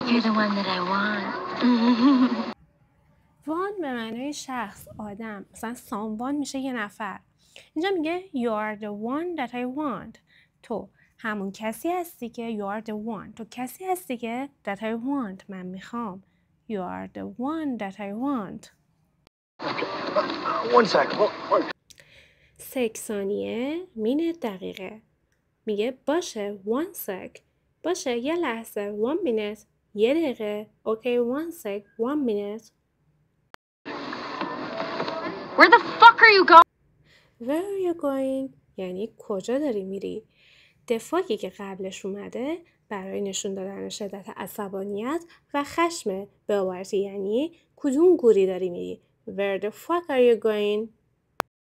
You're the one that I want. want به معنای شخص، آدم. مثلا someone میشه یه نفر. اینجا میگه you are the one that I want. تو همون کسی هستی که you are the one. تو کسی هستی که that I want. من میخوام. You are the one that I want. One second. سک ثانیه minute دقیقه. میگه باشه one sec. باشه یه لحظه one minute. یه دقیقه. Okay one sec. One minute. Where the fuck are you going? Where are you going? یعنی کجا داری میری؟ دفاعی که قبلش اومده برای نشون دادن شدت عصبانیت و خشم باورتی، یعنی کدوم گوری داری میری؟ Where the fuck are you going?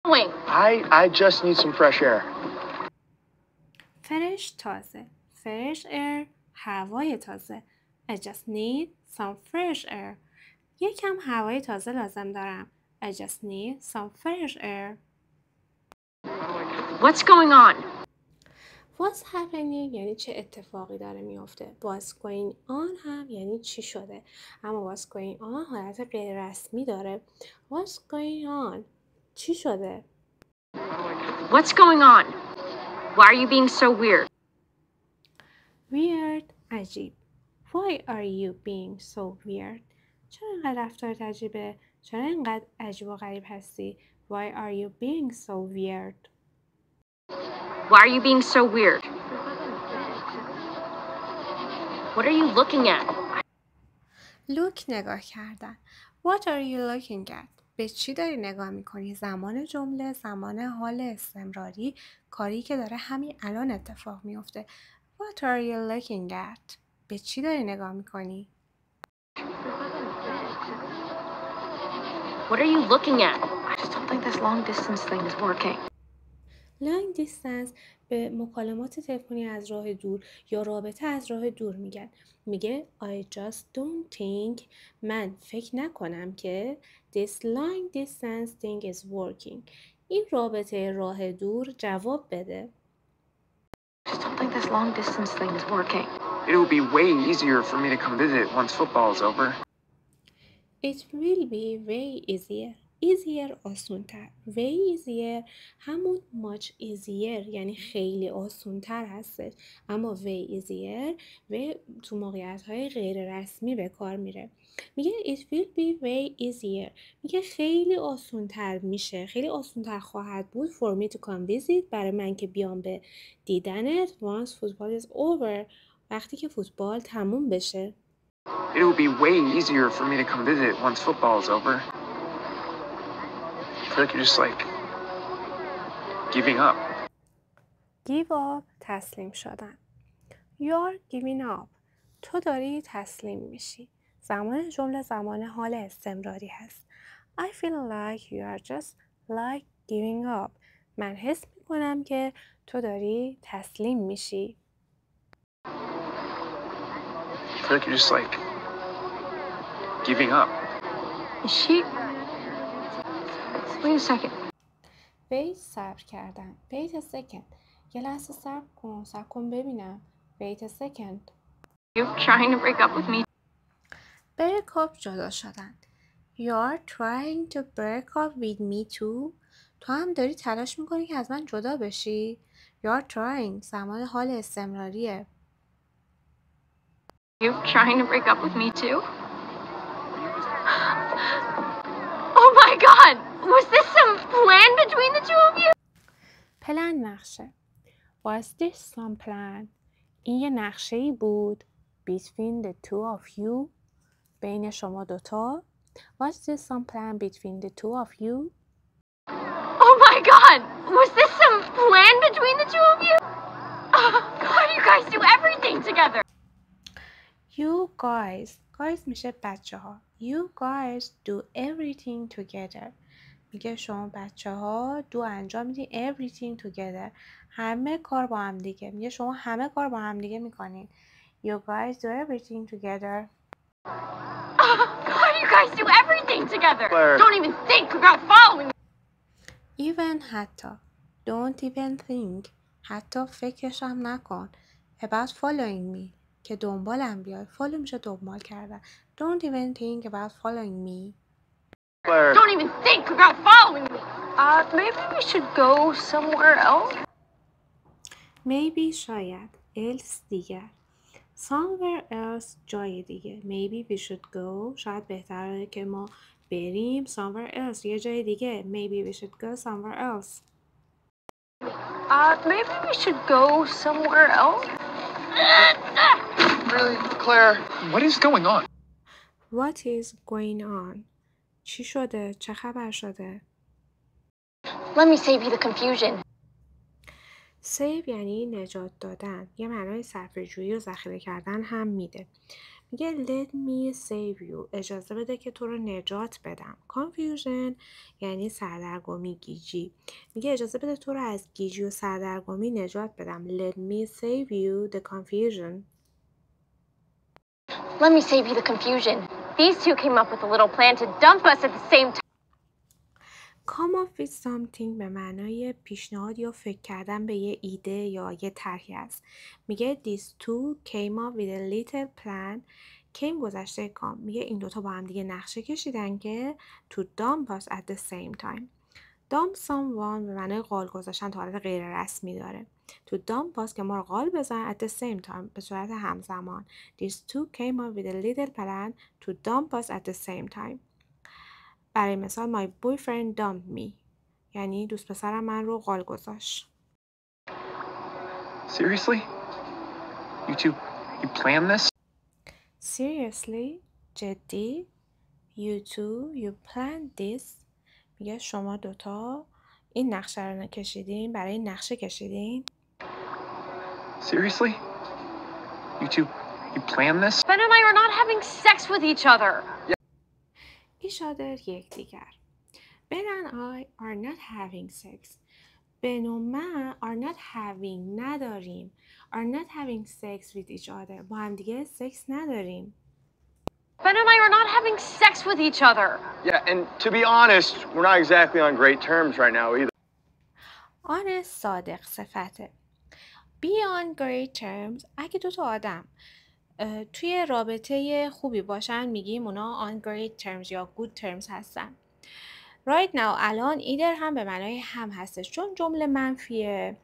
I just need some fresh air. فرش تازه. Fresh air هوای تازه. I just need some fresh air. یکم هوای تازه لازم دارم. I just need some fresh air. What's going on? What's happening یعنی چه اتفاقی داره میفته. What's going on هم یعنی چی شده. اما what's going on حالت غیر رسمی داره. What's going on چی شده. What's going on? Why are you being so weird? Weird عجیب. Why are you being so weird? چرا اینقدر رفتارت عجیبه؟ چرا اینقدر عجیب و غریب هستی؟ Why are you being so weird? Why are you being so weird? What are you looking at? Look نگاه کردن. What are you looking at? به چی داری نگاه میکنی؟ زمان جمله، زمان حال استمراری، کاری که داره همین الان اتفاق میفته. What are you looking at? به چی داری نگاه میکنی؟ What are you looking at? I just don't think this long distance thing is working. Long distance به مکالمات تلفنی از راه دور یا رابطه از راه دور میگن. میگه I just don't think من فکر نکنم که this long distance thing is working. این رابطه راه دور جواب بده. I just don't think this long distance thing is working. It will be way easier for me to come visit once football is over. It will be way easier. Easier آسونتر. Way easier همون much easier یعنی خیلی آسونتر هستش. اما way easier و تو موقعیت های غیر رسمی به کار میره. میگه it will be way easier. میگه خیلی آسونتر میشه. خیلی آسونتر خواهد بود for me to come visit برای من که بیام به دیدنت once football is over. وقتی که فوتبال تموم بشه. It will be way easier for me to come visit once football is over. I feel like you're just like giving up. Give up تسلیم شدن. You're giving up. تو داری تسلیم میشی. زمان جمله زمان حال استمراری هست. I feel like you are just like giving up. من حس میکنم که تو داری تسلیم میشی. I feel like you're just like giving up. Is she? Wait a second. Wait صبر کردن. Wait a second. یه لحظه صبر کن ببینم. Wait a second. You're trying to break up with me? break up جدا شدن. You're trying to break up with me too. تو هم داری تلاش میکنی که از من جدا بشی. You're trying زمان حال استمراریه. You're trying to break up with me too? Oh my god! Was this some plan between the two of you? پلن نقشه. Was this some plan? این یه نقشه‌ای بود. Between the two of you. بین شما دوتا. Was this some plan between the two of you? Oh my god! Was this some plan between the two of you? God, you guys do everything together! You guys میشه بچه ها. You guys do everything together. میگه شما بچه ها دو انجام میدین everything together. همه کار با هم دیگه. میگه شما همه کار با هم دیگه میکنین. You guys do everything together. God, you guys do everything together! Don't even think about following me! Even حتی. Don't even think. حتی فکرش هم نکن. About following me. که دنبالم بیاد. follow میشه دنبال کردن. don't even think about following me. Claire. Don't even think about following me. Maybe we should go somewhere else? maybe شاید. else دیگر. somewhere else جای دیگه. maybe we should go شاید بهتره که ما بریم somewhere else یه جای دیگه. maybe we should go somewhere else. Maybe we should go somewhere else? Really, Claire? What is going on? what is going on چی شده؟ چه خبر شده؟ Let me save you the confusion. save یعنی نجات دادن. یه معنای صرفه‌جویی و ذخیره کردن هم میده. میگه let me save you اجازه بده که تو رو نجات بدم. confusion یعنی سردرگمی، گیجی. میگه اجازه بده تو رو از گیجی و سردرگمی نجات بدم. let me save you the confusion. Let me save you the confusion. These two came up with a little plan to dump us at the same time. come up with something به معنای پیشنهاد یا فکر کردن به یه ایده یا یه طرحی است. میگه these two came up with a little plan. came گذشته کام. میگه این دوتا با هم دیگه نقشه کشیدن که to dump us at the same time. dump someone به معنای قال گذاشتن تا حالت غیر رسمی داره. to dump us که ما رو قال بزن at the same time به صورت همزمان. these two came up with a little plan to dump us at the same time. برای مثال my boyfriend dumped me یعنی دوست پسرم من رو قال گذاشت. Seriously? You two, you planned this? seriously جدی you two you planned this میگه شما دوتا این نقشه رو کشیدین برای این نقشه کشیدین. Seriously? You two, you planned this? Ben and I are not having sex with each other. ایشادر یکدیگر. Ben and I are not having sex. بن و من are not having نداریم. are not having sex with each other با هم دیگه سکس نداریم. Ben and I are not having sex with each other. Yeah, and to be honest, we're not exactly on great terms right now either. honest صادق صفته. be on great terms اگه دوتا آدم توی رابطه خوبی باشن میگیم اونا on great terms یا good terms هستن. right now الان either هم به معنای هم هستش چون جمله منفیه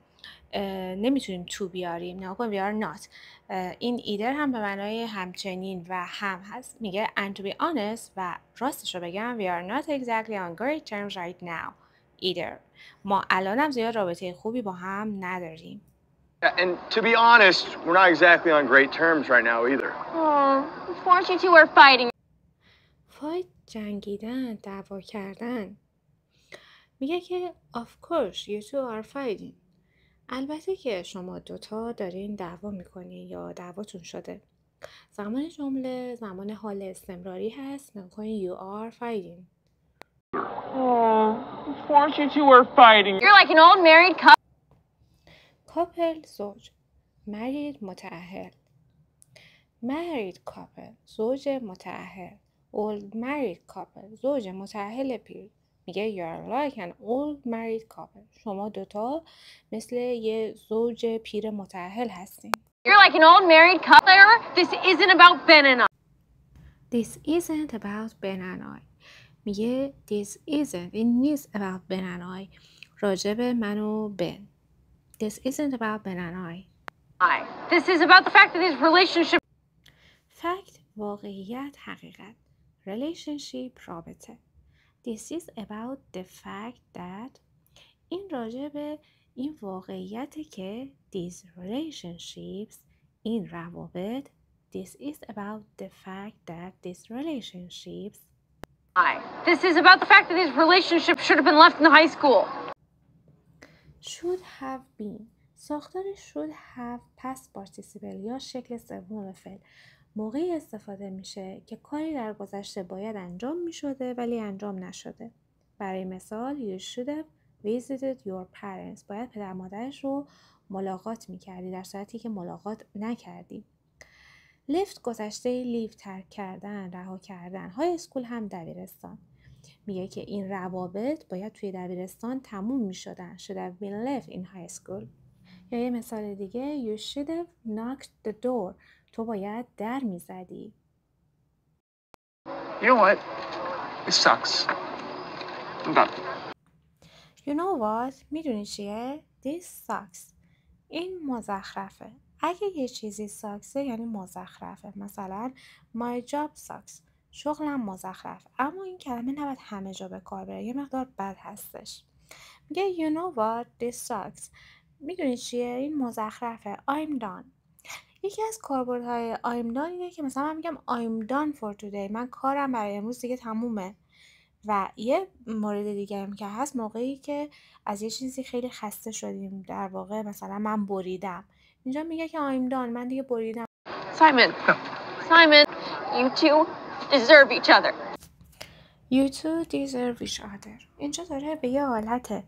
نمیتونیم to بیاریم. نه we are not. این either هم به معنای همچنین و هم هست. میگه and to be honest و راستش رو بگم we are not exactly on great terms right now either. ما الان هم زیاد رابطه خوبی با هم نداریم. Yeah, and to be honest, we're not exactly on great terms right now either. Oh, of course you two are fighting. fight جنگیدن، دعوا کردن. میگه که of course you two are fighting. البته که شما دوتا دارین دعوا میکنین یا دعواتون شده. زمان جمله زمان حال استمراری هست. نکنین you are fighting. Oh, of course you two are fighting. You're like an old married couple. couple زوج. married متأهل. married couple زوج متأهل. old married couple زوج متأهل پیر. میگه you're like an old married couple. شما دوتا مثل یه زوج پیر متأهل هستین. You're like an old married couple. This isn't about Ben and I. This isn't about Ben and I. میگه this isn't این نیست about Ben and I راجب من و بن. This isn't about Ben and I. This is about the fact that this relationship. fact واقعیت حقیقت. relationship رابطه. This is about the fact that این راجب این واقعیته که these relationships این روابط. This is about the fact that these relationships. This is about the fact that this relationship should have been left in the high school. should have been ساختار should have past participle یا شکل سوم فعل موقعی استفاده میشه که کاری در گذشته باید انجام میشده ولی انجام نشده. برای مثال you should have visited your parents باید پدر مادرش رو ملاقات میکردی در صورتی که ملاقات نکردی. left گذشته leave ترک کردن رها کردن. های اسکول هم دبیرستان. میگه که این روابط باید توی دبیرستان تموم میشدن. should have been left in high school. یا یه مثال دیگه you should have knocked the door تو باید در میزدی. You know what? It sucks. I'm done. You know what? میدونی چیه؟ This sucks. این مزخرفه. اگه یه چیزی ساکسه یعنی مزخرفه. مثلا my job sucks. شغلم مزخرف. اما این کلمه نباید همه جا به کار بره. یه مقدار بد هستش. میگه you know what? This sucks. میدونی چیه؟ این مزخرفه. I'm done. یکی از کاربردهای I'm done اینه که مثلا من میگم I'm done for today. من کارم برای امروز دیگه تمومه. و یه مورد دیگه هم که هست موقعی که از یه چیزی خیلی خسته شدیم، در واقع مثلا من بریدم، اینجا میگه که I'm done، من دیگه بریدم. Simon, you two deserve each other. You two deserve each other. اینجا داره به یه حالت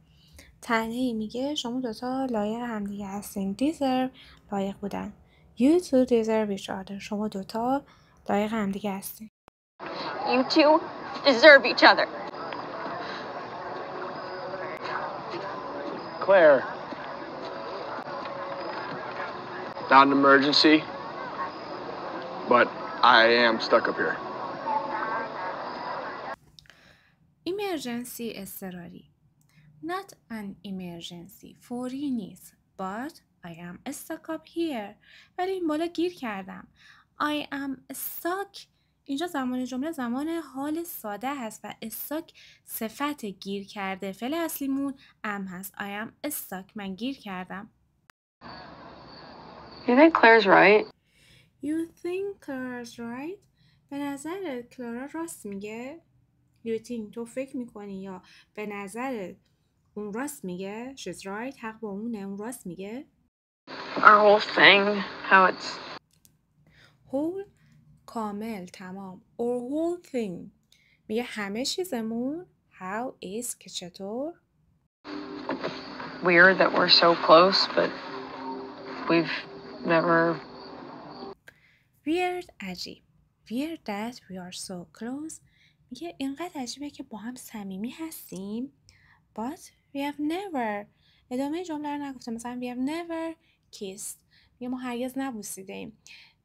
تنهی میگه شما دوتا لایق همدیگه هستین. deserve لایق بودن. You two deserve each other. شما دوتا لایق همدیگه هستین. You two deserve each other. Claire. Not an emergency, but I am stuck up here. Emergency اضطراری. Not an emergency. فوری نیست. But I am stuck up here. ولی این بالا گیر کردم. I am stuck. اینجا زمان جمله زمان حال ساده هست و stuck صفت گیر کرده. فعل اصلیمون am هست. I am stuck. من گیر کردم. You think Claire's right? You think Claire's right? به نظر کلارا راست میگه؟ You think تو فکر میکنی یا به نظر اون راست میگه؟ She's right. حق با اونه. اون راست میگه؟ Our whole thing, how it's... whole کامل تمام. Or whole thing میگه همه چیزمون. How is که چطور؟ Weird that we're so close, but we've never... Weird عجیب. Weird that we are so close میگه اینقدر عجیبه که با هم صمیمی هستیم. But we have never ادامه جمله رو نگفته. مثلا we have never kissed میگه ما هرگز نبوسیدیم.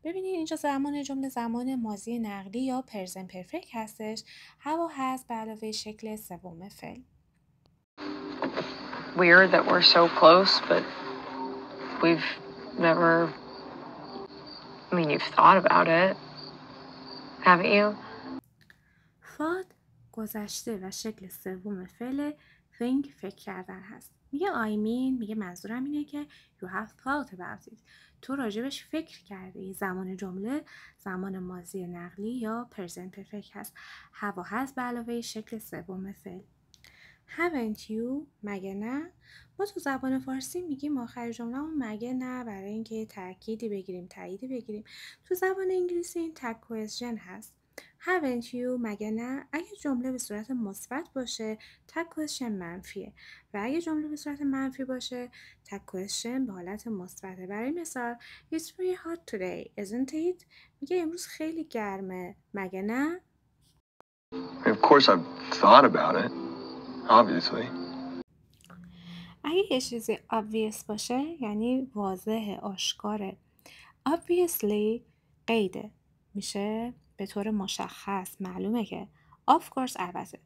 ببینید اینجا زمان جمله زمان ماضی نقلی یا پرزنت پرفکت هستش. هوا هست به علاوه شکل سوم فعل. Weird that we're so close, but we've never... I mean, you've thought about it, haven't you? thought گذشته و شکل سوم فعل think فکر کردن هست. میگه I mean میگه منظورم اینه که you have thought about it. تو راجبش فکر کردی. زمان جمله زمان ماضی نقلی یا present perfect هست. هوا هست به علاوه شکل سوم فعل. haven't you مگه نه؟ ما تو زبان فارسی میگیم آخر جمله مگه نه برای اینکه تأکیدی بگیریم تاییدی بگیریم. تو زبان انگلیسی این tag question هست. haven't you مگه نه؟ اگه جمله به صورت مثبت باشه tag question منفیه و اگه جمله به صورت منفی باشه tag question به حالت مثبته. برای مثال It's very hot today, isn't it؟ میگه امروز خیلی گرمه مگه نه؟ Of course I've thought about it, obviously. اگه یه چیزی obvious باشه یعنی واضحه آشکاره. Obviously قیده میشه به طور مشخص معلومه که of course البته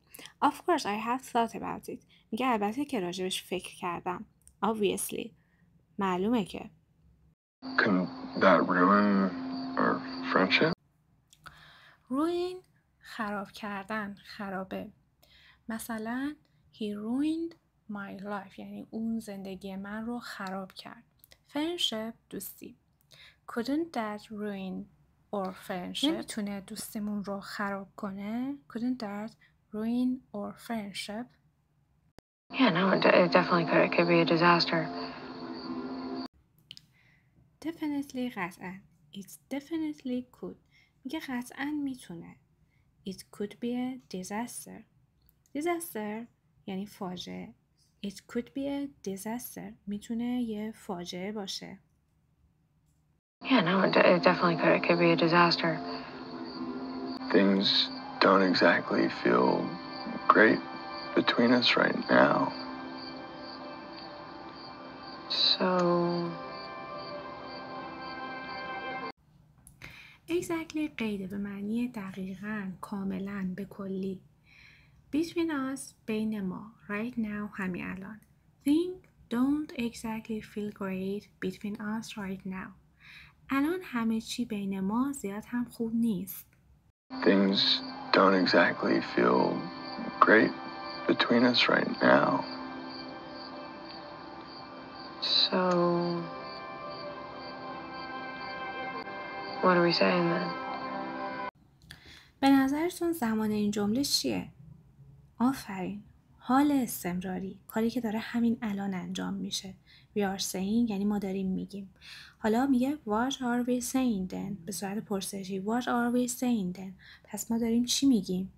of course I have thought about it میگه البته که راجبش فکر کردم. Obviously معلومه که. Can that ruin our friendship? ruin خراب کردن خرابه. مثلا he ruined my life یعنی اون زندگی من رو خراب کرد. friendship دوستی. couldn't that ruin our friendship نمیتونه دوستیمون رو خراب کنه. couldn't that ruin our friendship Yeah, no, it definitely could. It could be a disaster. definitely قطعا. it definitely could میگه قطعا میتونه. it could be a disaster. disaster یعنی فاجعه. it could be a disaster میتونه یه فاجعه باشه. Yeah, no, it definitely could. It could be a disaster. Things don't exactly feel great between us right now. So... exactly غیر به معنی دقیقاً، کاملاً، به کلی. Between us بین ما right now همین الان. Things don't exactly feel great between us right now. الان همه چی بین ما زیاد هم خوب نیست. Things don't exactly feel great between us right now. So, what are we saying then? به نظرتون زمان این جمله چیه؟ آفرین. حال استمراری. کاری که داره همین الان انجام میشه. We are saying یعنی ما داریم میگیم. حالا میگه What are we saying then؟ به صورت پرسشی. What are we saying then؟ پس ما داریم چی میگیم؟